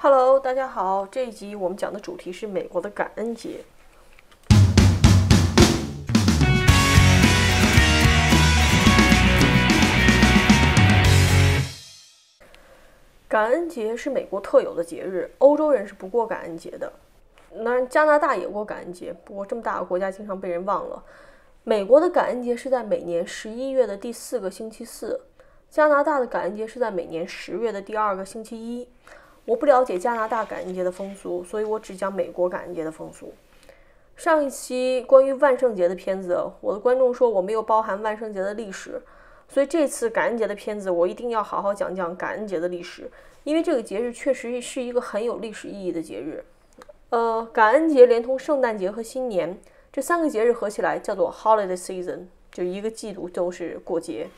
Hello，大家好，这一集我们讲的主题是美国的感恩节。感恩节是美国特有的节日，欧洲人是不过感恩节的。当然，加拿大也过感恩节，不过这么大个国家经常被人忘了。美国的感恩节是在每年11月的第4个星期四，加拿大的感恩节是在每年10月的第2个星期一。我不了解加拿大感恩节的风俗，所以我只讲美国感恩节的风俗。上一期关于万圣节的片子，我的观众说我没有包含万圣节的历史，所以这次感恩节的片子我一定要好好讲讲感恩节的历史，因为这个节日确实是一个很有历史意义的节日。感恩节连同圣诞节和新年这3个节日合起来叫做 Holiday Season， 就一个季度都是过节。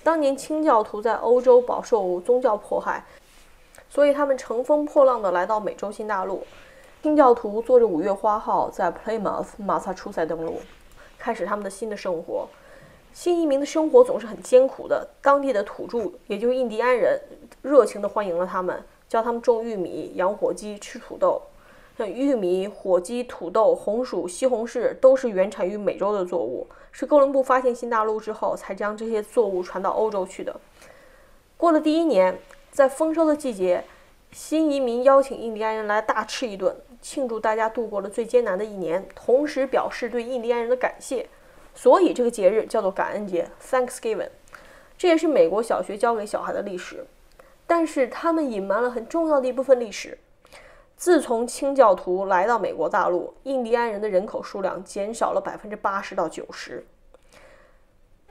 当年清教徒在欧洲饱受宗教迫害，所以他们乘风破浪地来到美洲新大陆。清教徒坐着5月花号在 Plymouth 马萨诸塞登陆，开始他们的新的生活。新移民的生活总是很艰苦的，当地的土著也就是印第安人热情地欢迎了他们，教他们种玉米、养火鸡、吃土豆。像玉米、火鸡、土豆、红薯、西红柿都是原产于美洲的作物，是哥伦布发现新大陆之后才将这些作物传到欧洲去的。过了第1年，在丰收的季节，新移民邀请印第安人来大吃一顿，庆祝大家度过了最艰难的1年，同时表示对印第安人的感谢。所以这个节日叫做感恩节 Thanksgiving， 这也是美国小学教给小孩的历史。但是他们隐瞒了很重要的一部分历史。自从清教徒来到美国大陆，印第安人的人口数量减少了80%到90%。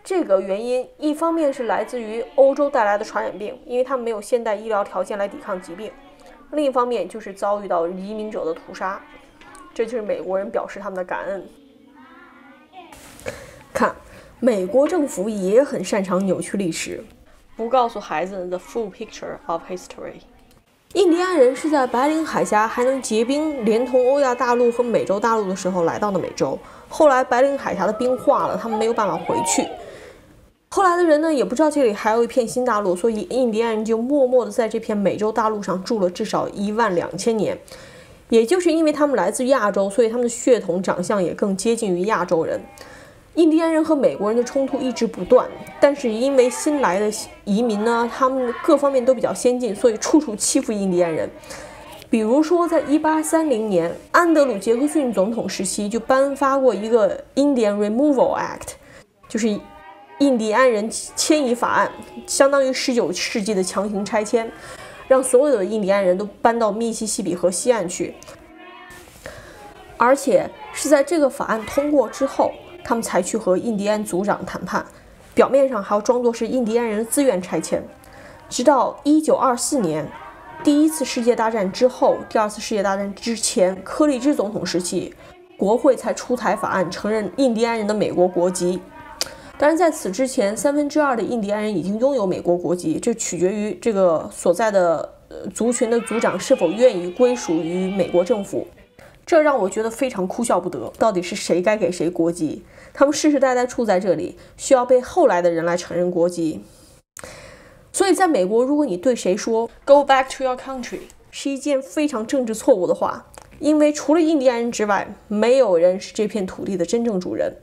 这个原因一方面是来自于欧洲带来的传染病，因为他们没有现代医疗条件来抵抗疾病；另一方面就是遭遇到移民者的屠杀，这就是美国人表示他们的感恩。看，美国政府也很擅长扭曲历史，不告诉孩子 the full picture of history。印第安人是在白令海峡还能结冰，连同欧亚大陆和美洲大陆的时候来到了美洲。后来白令海峡的冰化了，他们没有办法回去。后来的人呢，也不知道这里还有一片新大陆，所以印第安人就默默地在这片美洲大陆上住了至少12000年。也就是因为他们来自亚洲，所以他们的血统长相也更接近于亚洲人。印第安人和美国人的冲突一直不断，但是因为新来的移民呢，他们各方面都比较先进，所以处处欺负印第安人。比如说在1830年，安德鲁·杰克逊总统时期就颁发过一个 Indian Removal Act， 就是印第安人迁移法案，相当于19世纪的强行拆迁，让所有的印第安人都搬到密西西比河西岸去。而且是在这个法案通过之后，他们才去和印第安族长谈判，表面上还要装作是印第安人自愿拆迁。直到1924年，第1次世界大战之后，第2次世界大战之前，柯立芝总统时期，国会才出台法案承认印第安人的美国国籍。当然，在此之前，2/3的印第安人已经拥有美国国籍，这取决于这个所在的族群的族长是否愿意归属于美国政府。这让我觉得非常哭笑不得，到底是谁该给谁国籍？他们世世代代处在这里，需要被后来的人来承认国籍。所以在美国，如果你对谁说 Go back to your country 是一件非常政治错误的话，因为除了印第安人之外，没有人是这片土地的真正主人。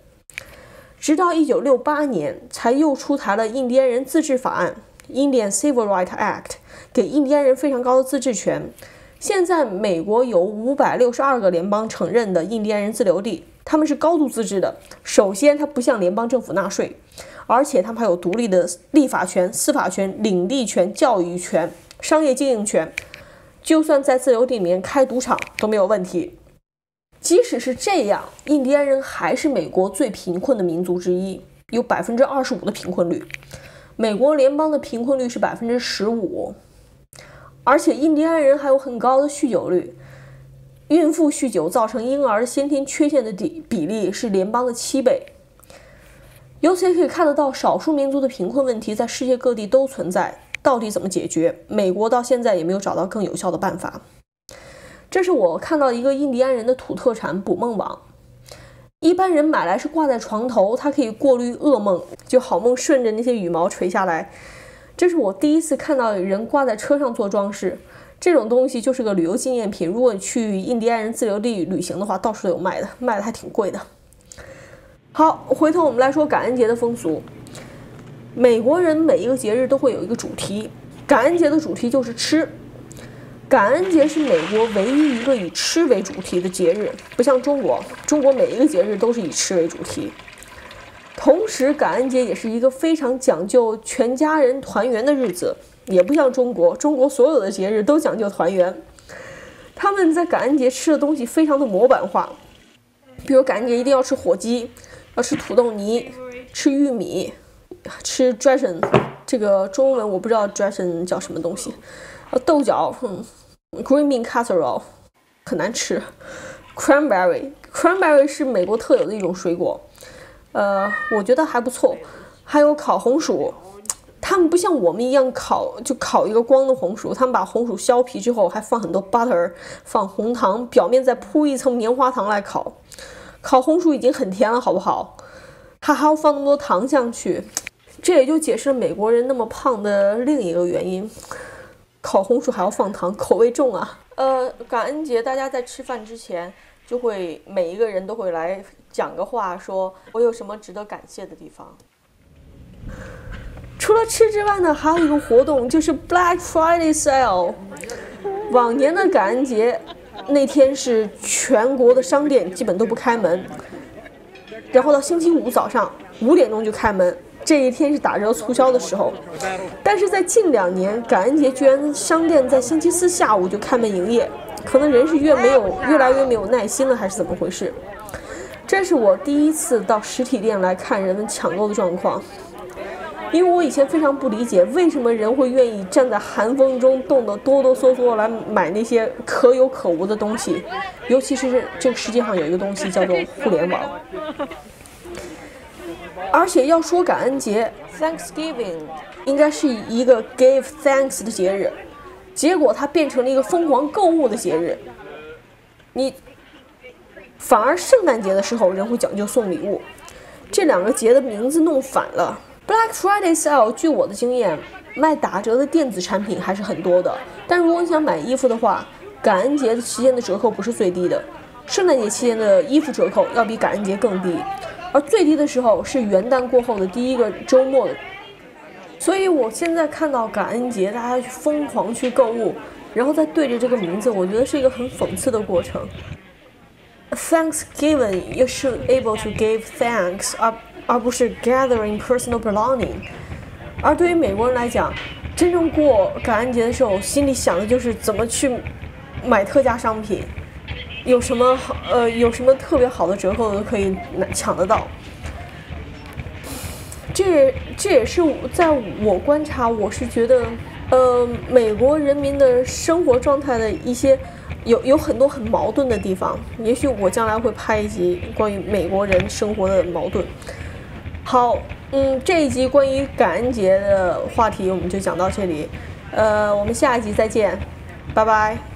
直到1968年，才又出台了印第安人自治法案 Indian Civil Rights Act， 给印第安人非常高的自治权。现在美国有562个联邦承认的印第安人自留地，他们是高度自治的。首先，它不向联邦政府纳税，而且他们还有独立的立法权、司法权、领地权、教育权、商业经营权，就算在自留地里面开赌场都没有问题。即使是这样，印第安人还是美国最贫困的民族之一，有25%的贫困率。美国联邦的贫困率是15%。而且印第安人还有很高的酗酒率，孕妇酗酒造成婴儿先天缺陷的比例是联邦的7倍。由此也可以看得到，少数民族的贫困问题在世界各地都存在，到底怎么解决？美国到现在也没有找到更有效的办法。这是我看到一个印第安人的土特产捕梦网，一般人买来是挂在床头，它可以过滤噩梦，就好梦顺着那些羽毛垂下来。这是我第一次看到人挂在车上做装饰，这种东西就是个旅游纪念品。如果你去印第安人自留地旅行的话，到处都有卖的，卖的还挺贵的。好，回头我们来说感恩节的风俗。美国人每一个节日都会有一个主题，感恩节的主题就是吃。感恩节是美国唯一一个以吃为主题的节日，不像中国，中国每一个节日都是以吃为主题。同时，感恩节也是一个非常讲究全家人团圆的日子，也不像中国，中国所有的节日都讲究团圆。他们在感恩节吃的东西非常的模板化，比如感恩节一定要吃火鸡，要吃土豆泥，吃玉米，吃 dressing， 这个中文我不知道 dressing 叫什么东西，豆角，green bean casserole 很难吃 ，cranberry 是美国特有的一种水果，我觉得还不错。还有烤红薯，他们不像我们一样烤一个光的红薯，他们把红薯削皮之后还放很多 butter， 放红糖，表面再铺一层棉花糖来烤。烤红薯已经很甜了，好不好？它还要放那么多糖上去，这也就解释了美国人那么胖的另一个原因。烤红薯还要放糖，口味重啊。感恩节大家在吃饭之前就会每一个人都会来讲个话，说我有什么值得感谢的地方。除了吃之外呢，还有一个活动就是 Black Friday Sale。往年的感恩节那天是全国的商店基本都不开门，然后到星期五早上5点钟就开门。这一天是打折促销的时候，但是在近2年，感恩节居然商店在星期4下午就开门营业，可能人是越来越没有耐心了，还是怎么回事？这是我第一次到实体店来看人们抢购的状况，因为我以前非常不理解为什么人会愿意站在寒风中冻得哆哆嗦嗦来买那些可有可无的东西，尤其是这个世界上有一个东西叫做互联网。而且要说感恩节 Thanksgiving 应该是一个 give thanks 的节日，结果它变成了一个疯狂购物的节日。反而圣诞节的时候人会讲究送礼物，这2个节的名字弄反了。 Black Friday Sale 据我的经验，卖打折的电子产品还是很多的，但如果你想买衣服的话，感恩节期间的折扣不是最低的，圣诞节期间的衣服折扣要比感恩节更低，而最低的时候是元旦过后的第1个周末的。所以我现在看到感恩节大家去疯狂去购物，然后再对着这个名字，我觉得是一个很讽刺的过程。Thanksgiving you should able to give thanks， 而不是 gathering personal belonging。而对于美国人来讲，真正过感恩节的时候，心里想的就是怎么去买特价商品，有什么特别好的折扣都可以抢得到。这也是在我观察，我是觉得，美国人民的生活状态的一些有很多很矛盾的地方。也许我将来会拍一集关于美国人生活的矛盾。好，这一集关于感恩节的话题我们就讲到这里，我们下一集再见，拜拜。